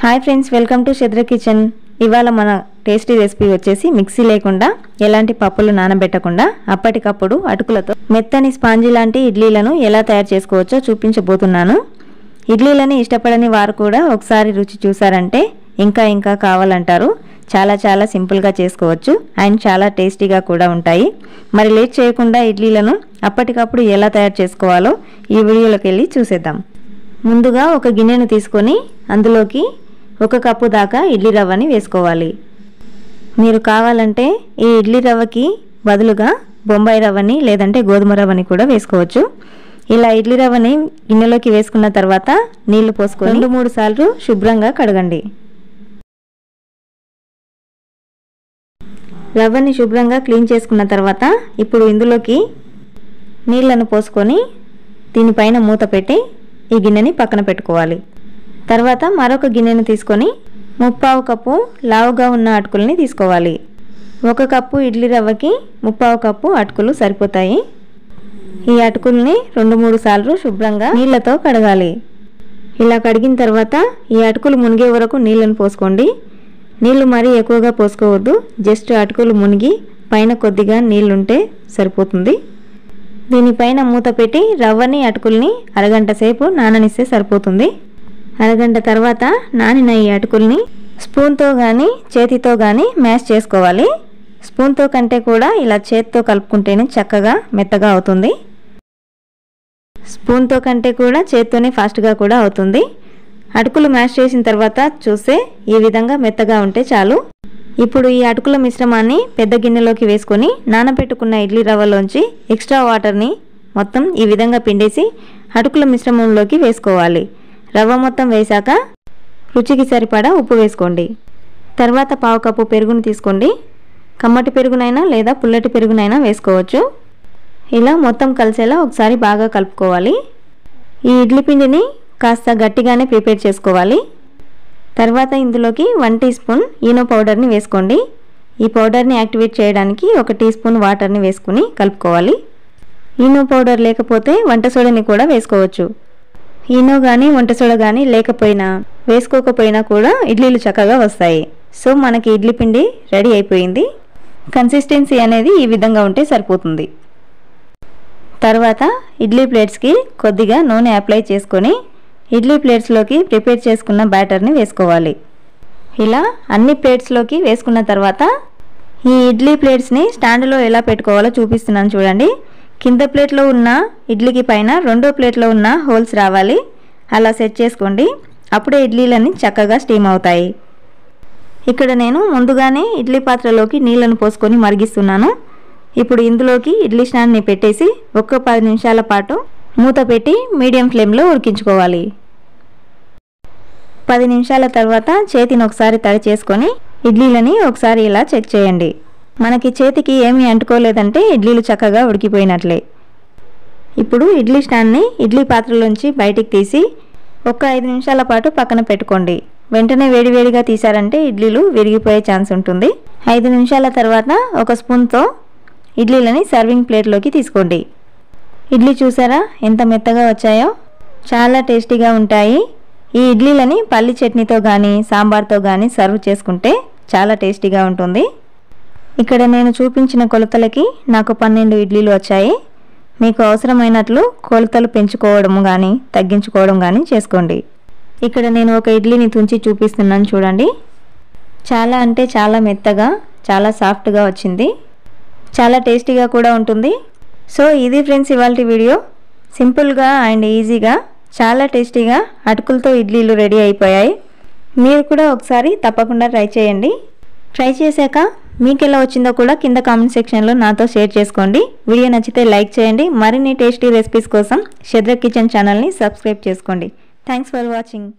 Hi friends, welcome to శద్ర kitchen. ఇవాళ మన టేస్టీ రెసిపీ వచ్చేసి మిక్సీ లేకుండా ఎలాంటి పప్పులు నానబెట్టకుండా అప్పటికప్పుడు అటుకులతో మెత్తని స్పాంజీ లాంటి ఇడ్లీలను ఎలా తయారు చేసుకోవచ్చో చూపించబోతున్నాను. ఇడ్లీలని ఇష్టపడని వారు కూడా ఒకసారి రుచి చూసారంటే ఇంకా కావాలంటారు. చాలా సింపుల్గా చేసుకోవచ్చు అండ్ చాలా టేస్టీగా కూడా ఉంటాయి. మరి లేట్ చేయకుండా ఇడ్లీలను అప్పటికప్పుడు ఎలా తయారు చేసుకోవాలో ఈ వీడియోలోకి వెళ్ళి చూసేద్దాం. ముందుగా ఒక గిన్నెను తీసుకొని అందులోకి 1 కప్పు దాకా ఇడ్లీ రవ్వని వేసుకోవాలి. మీరు కావాలంటే ఈ ఇడ్లీ రవ్వకి బదులుగా బొంబాయి రవ్వని లేదంటే గోధుమ రవ్వని కూడా వేసుకోవచ్చు. ఇలా ఇడ్లీ రవ్వని గిన్నెలోకి వేసుకున్న తర్వాత నీళ్లు పోసుకొని 2-3 సార్లు శుభ్రంగా కడగండి. రవ్వని శుభ్రంగా క్లీన్ చేసుకున్న తర్వాత ఇప్పుడు ఇందులోకి నీళ్లను పోసుకొని దీనిపైన మూత పెట్టి ఈ గిన్నెని పక్కన పెట్టుకోవాలి. తర్వాత మరొక గిన్నెను తీసుకొని 1/4 కప్పు లావుగా ఉన్న అటుకుల్ని తీసుకోవాలి. 1 కప్పు ఇడ్లీ రవ్వకి 1/4 కప్పు అటుకులు సరిపోతాయి. ఈ అటుకుల్ని 2-3 సార్లు శుభ్రంగా నీళ్లతో కడగాలి. ఇలా కడిగిన తర్వాత ఈ అటుకులు మునిగే వరకు నీళ్ళను పోసుకోండి. నీళ్లు మరీ ఎక్కువగా పోసుకోవద్దు, జస్ట్ అటుకులు మునిగి పైన కొద్దిగా నీళ్లుంటే సరిపోతుంది. దీనిపైన మూత పెట్టి రవ్వని అటుకుల్ని అరగంట సేపు నాననిస్తే సరిపోతుంది. అరగంట తర్వాత నానిన ఈ అటుకుల్ని స్పూన్తో కానీ చేతితో కానీ మ్యాష్ చేసుకోవాలి. స్పూన్తో కంటే కూడా ఇలా చేతితో కలుపుకుంటేనే చక్కగా మెత్తగా అవుతుంది. స్పూన్తో కంటే కూడా చేత్తోనే ఫాస్ట్గా కూడా అవుతుంది. అటుకులు మ్యాష్ చేసిన తర్వాత చూస్తే ఈ విధంగా మెత్తగా ఉంటే చాలు. ఇప్పుడు ఈ అటుకుల మిశ్రమాన్ని పెద్ద గిన్నెలోకి వేసుకొని నానబెట్టుకున్న ఇడ్లీ రవ్వలోంచి ఎక్స్ట్రా వాటర్ని మొత్తం ఈ విధంగా పిండేసి అటుకుల మిశ్రమంలోకి వేసుకోవాలి. రవ్వ మొత్తం వేశాక రుచికి సరిపడా ఉప్పు వేసుకోండి. తర్వాత 1/4 కప్పు పెరుగును తీసుకోండి. కమ్మటి పెరుగునైనా లేదా పుల్లటి పెరుగునైనా వేసుకోవచ్చు. ఇలా మొత్తం కలిసేలా ఒకసారి బాగా కలుపుకోవాలి. ఈ ఇడ్లీ పిండిని కాస్త గట్టిగానే ప్రిపేర్ చేసుకోవాలి. తర్వాత ఇందులోకి 1 టీ స్పూన్ ఈనో పౌడర్ని వేసుకోండి. ఈ పౌడర్ని యాక్టివేట్ చేయడానికి 1 టీ స్పూన్ వాటర్ని వేసుకుని కలుపుకోవాలి. ఈనో పౌడర్ లేకపోతే వంట సోడాని కూడా వేసుకోవచ్చు. ఈనో కానీ వంట సోడా కానీ లేకపోయినా వేసుకోకపోయినా కూడా ఇడ్లీలు చక్కగా వస్తాయి. సో మనకి ఇడ్లీ పిండి రెడీ అయిపోయింది. కన్సిస్టెన్సీ అనేది ఈ విధంగా ఉంటే సరిపోతుంది. తర్వాత ఇడ్లీ ప్లేట్స్కి కొద్దిగా నూనె అప్లై చేసుకొని ఇడ్లీ ప్లేట్స్లోకి ప్రిపేర్ చేసుకున్న బ్యాటర్ని వేసుకోవాలి. ఇలా అన్ని ప్లేట్స్లోకి వేసుకున్న తర్వాత ఈ ఇడ్లీ ప్లేట్స్ని స్టాండ్లో ఎలా పెట్టుకోవాలో చూపిస్తున్నాను చూడండి. కింద ప్లేట్లో ఉన్న ఇడ్లీకి పైన రెండో ప్లేట్లో ఉన్న హోల్స్ రావాలి. అలా సెట్ చేసుకోండి. అప్పుడే ఇడ్లీలన్నీ చక్కగా స్టీమ్ అవుతాయి. ఇక్కడ నేను ముందుగానే ఇడ్లీ పాత్రలోకి నీళ్లను పోసుకొని మరిగిస్తున్నాను. ఇప్పుడు ఇందులోకి ఇడ్లీ స్టాండ్ని పెట్టేసి 10 నిమిషాల పాటు మూత పెట్టి మీడియం ఫ్లేమ్లో ఉడికించుకోవాలి. 10 నిమిషాల తర్వాత చేతిని ఒకసారి తడి చేసుకొని ఇడ్లీలని ఒకసారి ఇలా చెక్ చేయండి. మనకి చేతికి ఏమీ అంటుకోలేదంటే ఇడ్లీలు చక్కగా ఉడికిపోయినట్లే. ఇప్పుడు ఇడ్లీ స్టాండ్ని ఇడ్లీ పాత్రలోంచి బయటికి తీసి 5 నిమిషాల పాటు పక్కన పెట్టుకోండి. వెంటనే వేడివేడిగా తీసారంటే ఇడ్లీలు విరిగిపోయే ఛాన్స్ ఉంటుంది. 5 నిమిషాల తర్వాత 1 స్పూన్తో ఇడ్లీలని సర్వింగ్ ప్లేట్లోకి తీసుకోండి. ఇడ్లీ చూసారా ఎంత మెత్తగా వచ్చాయో, చాలా టేస్టీగా ఉంటాయి. ఈ ఇడ్లీలని పల్లి చట్నీతో కానీ సాంబార్తో కానీ సర్వ్ చేసుకుంటే చాలా టేస్టీగా ఉంటుంది. ఇక్కడ నేను చూపించిన కొలతలకి నాకు 12 ఇడ్లీలు వచ్చాయి. మీకు అవసరమైనట్లు కొలతలు పెంచుకోవడం కానీ తగ్గించుకోవడం కానీ చేసుకోండి. ఇక్కడ నేను ఒక ఇడ్లీని తుంచి చూపిస్తున్నాను చూడండి. చాలా అంటే చాలా మెత్తగా చాలా సాఫ్ట్గా వచ్చింది. చాలా టేస్టీగా కూడా ఉంటుంది. సో ఇది ఫ్రెండ్స్ ఇవాల్టి వీడియో. సింపుల్గా అండ్ ఈజీగా చాలా టేస్టీగా అటుకులతో ఇడ్లీలు రెడీ అయిపోయాయి. మీరు కూడా ఒకసారి తప్పకుండా ట్రై చేయండి. ట్రై చేశాక మీకు ఎలా వచ్చిందో కూడా కింద కామెంట్ సెక్షన్లో నాతో షేర్ చేసుకోండి. వీడియో నచ్చితే లైక్ చేయండి. మరిన్ని టేస్టీ రెసిపీస్ కోసం శద్ర కిచెన్ ఛానల్ని సబ్స్క్రైబ్ చేసుకోండి. Thanks for watching.